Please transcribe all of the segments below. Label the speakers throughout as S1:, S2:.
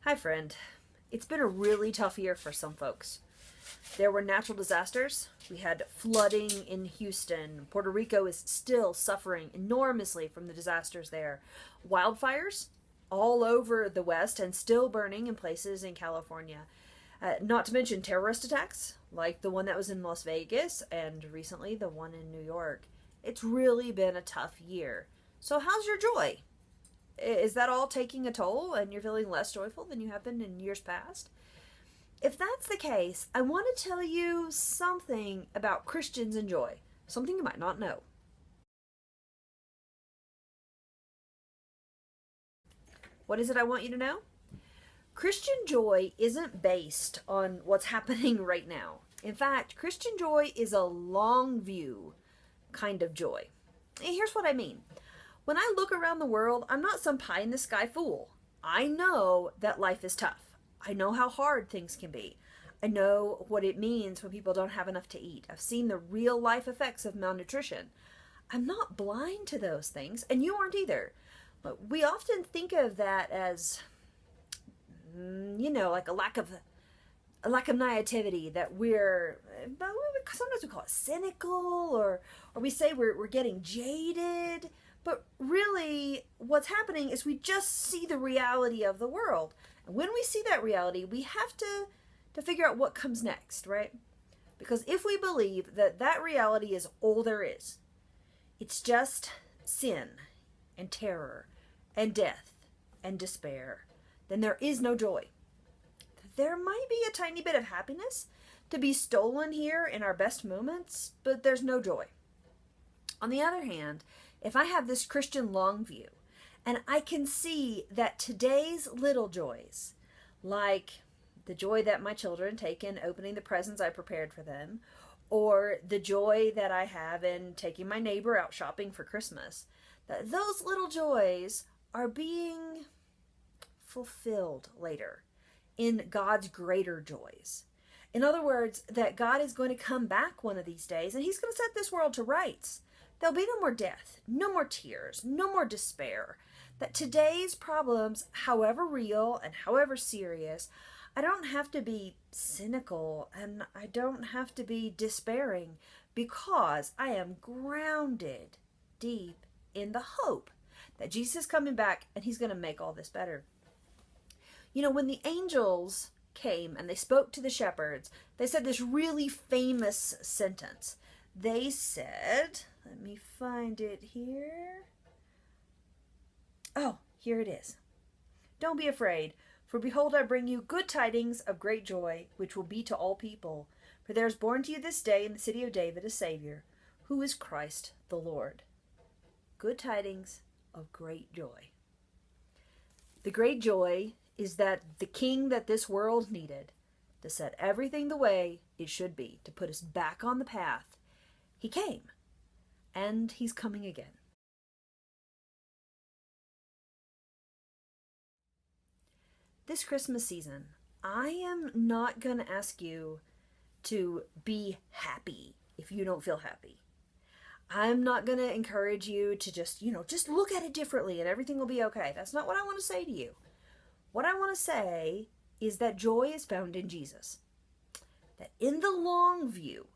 S1: Hi, friend. It's been a really tough year for some folks. There were natural disasters. We had flooding in Houston. Puerto Rico is still suffering enormously from the disasters there. Wildfires all over the West and still burning in places in California. Not to mention terrorist attacks, like the one that was in Las Vegas and recently the one in New York. It's really been a tough year. So, how's your joy? Is that all taking a toll and you're feeling less joyful than you have been in years past? If that's the case, I want to tell you something about Christians and joy, something you might not know. What is it I want you to know? Christian joy isn't based on what's happening right now. In fact, Christian joy is a long view kind of joy. And here's what I mean. When I look around the world, I'm not some pie in the sky fool. I know that life is tough. I know how hard things can be. I know what it means when people don't have enough to eat. I've seen the real life effects of malnutrition. I'm not blind to those things, and you aren't either. But we often think of that as, like a lack of naivety, that sometimes we call it cynical, or we say we're getting jaded. But really, what's happening is we just see the reality of the world. And when we see that reality, we have to figure out what comes next, right? Because if we believe that that reality is all there is, it's just sin and terror and death and despair, then there is no joy. There might be a tiny bit of happiness to be stolen here in our best moments, but there's no joy. On the other hand, if I have this Christian long view and I can see that today's little joys, like the joy that my children take in opening the presents I prepared for them, or the joy that I have in taking my neighbor out shopping for Christmas, that those little joys are being fulfilled later in God's greater joys. In other words, that God is going to come back one of these days and he's going to set this world to rights. There'll be no more death, no more tears, no more despair. That today's problems, however real and however serious, I don't have to be cynical and I don't have to be despairing, because I am grounded deep in the hope that Jesus is coming back and he's going to make all this better. You know, when the angels came and they spoke to the shepherds, they said this really famous sentence. They said, let me find it here. Oh, here it is. Don't be afraid, for behold, I bring you good tidings of great joy, which will be to all people. For there is born to you this day in the city of David a Savior, who is Christ the Lord. Good tidings of great joy. The great joy is that the King that this world needed to set everything the way it should be, to put us back on the path, he came, and he's coming again. This Christmas season, I am not going to ask you to be happy if you don't feel happy. I'm not going to encourage you to just look at it differently and everything will be okay. That's not what I want to say to you. What I want to say is that joy is found in Jesus. That in the long view,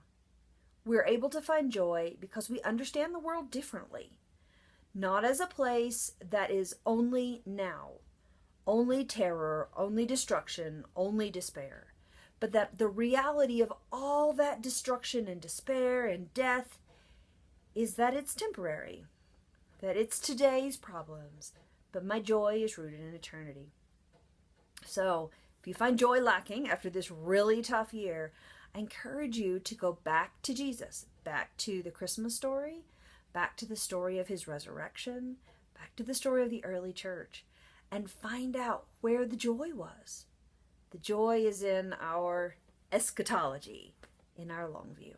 S1: we're able to find joy because we understand the world differently. Not as a place that is only now, only terror, only destruction, only despair. But that the reality of all that destruction and despair and death is that it's temporary. That it's today's problems. But my joy is rooted in eternity. So, if you find joy lacking after this really tough year, I encourage you to go back to Jesus, back to the Christmas story, back to the story of his resurrection, back to the story of the early church, and find out where the joy was. The joy is in our eschatology, in our long view.